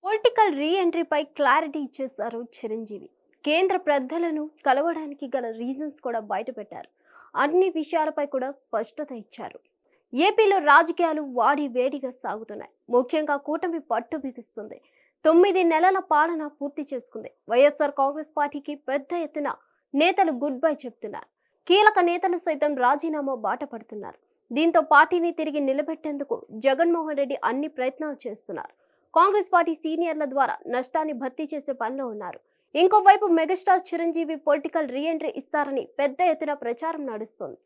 Political రీ ఎంట్రీపై clarity ఇచ్చేశారు చిరంజీవి. కేంద్ర పెద్దలను కలవడానికి గల రీజన్స్ కూడా బయటపెట్టారు. అన్ని విషయాలపై కూడా స్పష్టత ఇచ్చారు. ఏపీలో రాజకీయాలు వాడి వేడిగా సాగుతున్నాయి. ముఖ్యంగా కూటమి పట్టు బిగిస్తుంది. 9 నెలల పాలన పూర్తి చేసుకుంది. వైఎస్ఆర్ కాంగ్రెస్ పార్టీకి పెద్ద ఎత్తున నేతలు గుడ్ బై చెప్తున్నారు. కీలక నేతలు సైతం రాజీనామా బాట పడుతున్నారు. దీంతో పార్టీని తిరిగి నిలబెట్టేందుకు జగన్మోహన్ రెడ్డి అన్ని ప్రయత్నాలు చేస్తున్నారు. కాంగ్రెస్ పార్టీ సీనియర్ల ద్వారా నష్టాన్ని భర్తీ చేసే పనిలో ఉన్నారు. ఇంకోవైపు megastar Chiranjeevi political re entry ఇస్తారని పెద్ద ఎత్తున ప్రచారం నడుస్తోంది.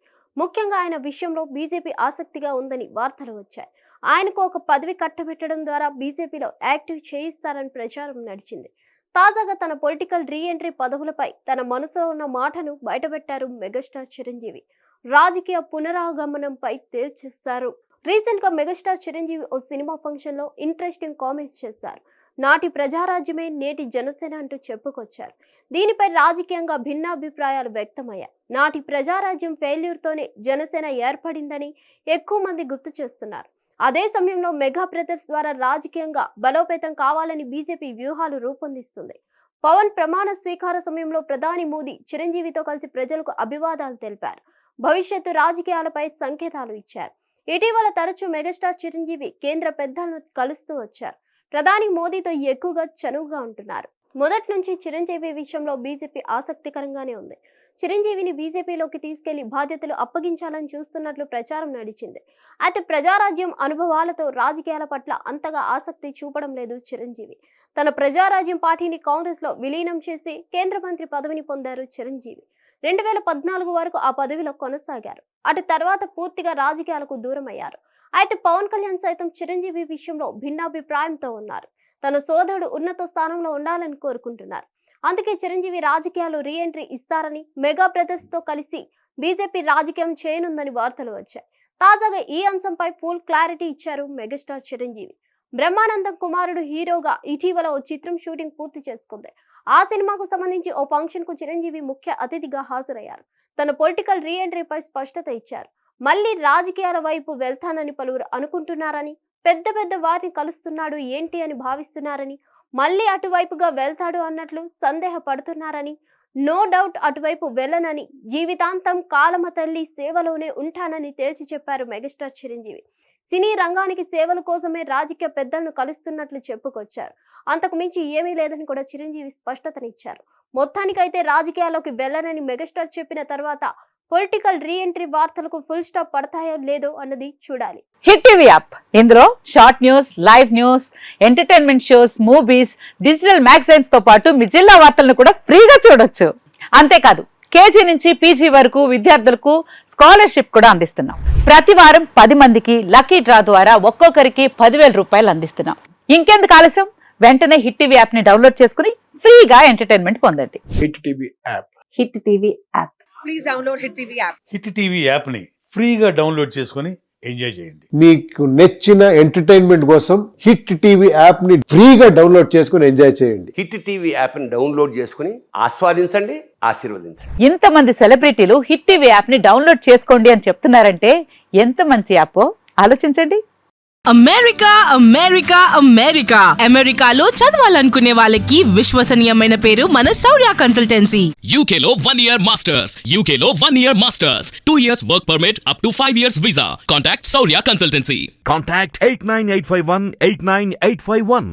ముఖ్యంగా ఆయన విషయంలో బీజేపీ ఆసక్తిగా ఉందని వార్తలు వచ్చాయి. ఆయనకు ఒక పదవి కట్టబెట్టడం ద్వారా బీజేపీలో యాక్టివ్ చేయిస్తారని ప్రచారం నడిచింది. తాజాగా తన పొలిటికల్ రీ ఎంట్రీ పదవులపై తన మనసులో ఉన్న మాటను బయటపెట్టారు మెగాస్టార్ చిరంజీవి. రాజకీయ పునరాగమనంపై తేల్చేశారు. రీసెంట్ గా మెగాస్టార్ చిరంజీవి ఓ సినిమా ఫంక్షన్ లో ఇంట్రెస్టింగ్ కామెంట్స్ చేశారు. నాటి ప్రజారాజ్యమే నేటి జనసేన అంటూ చెప్పుకొచ్చారు. దీనిపై రాజకీయంగా భిన్నాభిప్రాయాలు వ్యక్తమయ్యాయి. నాటి ప్రజారాజ్యం ఫెయిల్యూర్ తోనే జనసేన ఏర్పడిందని ఎక్కువ మంది గుర్తు చేస్తున్నారు. అదే సమయంలో మెగా బ్రదర్స్ ద్వారా రాజకీయంగా బలోపేతం కావాలని బీజేపీ వ్యూహాలు రూపొందిస్తుంది. పవన్ ప్రమాణ స్వీకార సమయంలో ప్రధాని మోదీ చిరంజీవితో కలిసి ప్రజలకు అభివాదాలు తెలిపారు. భవిష్యత్తు రాజకీయాలపై సంకేతాలు ఇచ్చారు. ఇటీవల తరచూ మెగాస్టార్ చిరంజీవి కేంద్ర పెద్దలను కలుస్తూ వచ్చారు. ప్రధాని మోదీతో ఎక్కువగా చనువుగా ఉంటున్నారు. మొదటి నుంచి చిరంజీవి విషయంలో బీజేపీ ఆసక్తికరంగానే ఉంది. చిరంజీవిని బీజేపీలోకి తీసుకెళ్లి బాధ్యతలు అప్పగించాలని చూస్తున్నట్లు ప్రచారం నడిచింది. అయితే ప్రజారాజ్యం అనుభవాలతో రాజకీయాల పట్ల అంతగా ఆసక్తి చూపడం లేదు చిరంజీవి. తన ప్రజారాజ్యం పార్టీని కాంగ్రెస్ లో విలీనం చేసి కేంద్ర మంత్రి పదవిని పొందారు చిరంజీవి. 2014 వరకు ఆ పదవిలో కొనసాగారు. అటు తర్వాత పూర్తిగా రాజకీయాలకు దూరమయ్యారు. అయితే పవన్ కళ్యాణ్ సైతం చిరంజీవి విషయంలో భిన్నాభిప్రాయంతో ఉన్నారు. తన సోదరుడు ఉన్నత స్థానంలో ఉండాలని కోరుకుంటున్నారు. అందుకే చిరంజీవి రాజకీయాలు రీ ఎంట్రీ ఇస్తారని మెగా బ్రదర్స్ తో కలిసి బీజేపీ రాజకీయం చేయనుందని వార్తలు వచ్చాయి. తాజాగా ఈ అంశంపై ఫుల్ క్లారిటీ ఇచ్చారు మెగాస్టార్ చిరంజీవి. బ్రహ్మానందం కుమారుడు హీరోగా ఇటీవల ఓ చిత్రం షూటింగ్ పూర్తి చేసుకుంది. ఆ సినిమాకు సంబంధించి ఓ ఫంక్షన్ కు చిరంజీవి ముఖ్య అతిథిగా హాజరయ్యారు. తన పొలిటికల్ రీ ఎంట్రీపై స్పష్టత ఇచ్చారు. మళ్ళీ రాజకీయాల వైపు వెళ్తానని పలువురు అనుకుంటున్నారని, పెద్ద వారిని కలుస్తున్నాడు ఏంటి అని భావిస్తున్నారని, మళ్ళీ అటువైపుగా వెళ్తాడు అన్నట్లు సందేహపడుతున్నారని, నో డౌట్ అటువైపు వెళ్ళనని, జీవితాంతం కాలమ తల్లి సేవలోనే ఉంటానని తేల్చి చెప్పారు మెగాస్టార్ చిరంజీవి. సినీ రంగానికి సేవల కోసమే రాజకీయ పెద్దలను కలుస్తున్నట్లు చెప్పుకొచ్చారు. అంతకు మించి ఏమీ లేదని కూడా చిరంజీవి స్పష్టతనిచ్చారు. మొత్తానికైతే రాజకీయాల్లోకి వెళ్ళనని మెగాస్టార్ చెప్పిన తర్వాత పొలిటికల్ రీ ఎంట్రీ వార్తలకు ఫుల్ స్టాప్ పడతాయో లేదో అన్నది చూడాలి. హిట్ టీవీ యాప్ ఇందులో short news, live news, entertainment shows, movies, digital magazines తో పాటు మీ జిల్లా వార్తలను కూడా ఫ్రీగా చూడొచ్చు. అంతేకాదు కేజీ నుంచి పీజీ వరకు విద్యార్థులకు స్కాలర్షిప్ కూడా అందిస్తున్నాం. ప్రతి వారం 10 మందికి లక్కీ డ్రా ద్వారా ఒక్కొక్కరికి 10,000 రూపాయలు అందిస్తున్నాం. ఇంకెందుకు ఆలస్యం, వెంటనే హిట్ టీవీ యాప్ ని డౌన్లోడ్ చేసుకుని ఫ్రీగా ఎంటర్టైన్మెంట్ పొందండి. Hit TV app. Hit TV app. Please download hit TV app. Hit TV యాప్ని ఫ్రీగా డౌన్లోడ్ చేసుకొని ఎంజాయ్ చేయండి. మీకు నచ్చిన ఎంటర్టైన్మెంట్ కోసం హిట్ టీవీ యాప్ ని ఫ్రీగా డౌన్లోడ్ చేసుకొని ఎంజాయ్ చేయండి. హిట్ టీవీ యాప్ని డౌన్లోడ్ చేసుకుని ఆస్వాదించండి, ఆశీర్వదించండి. ఇంతమంది సెలబ్రిటీలు హిట్ టీవీ యాప్ ని డౌన్లోడ్ చేసుకోండి అని చెప్తున్నారంటే ఎంత మంచి యాప్ ఆలోచించండి. అమెరికా అమెరికా అమెరికా అమెరికాలో చదవాలనుకునే వాళ్ళకి విశ్వసనీయమైన పేరు మన శౌర్య కన్సల్టెన్సీ. UK లో 1 year masters. UK లో 1 year masters. 2 years work permit up to 5 years visa. Contact Saurya Consultancy. Contact 89851 89851.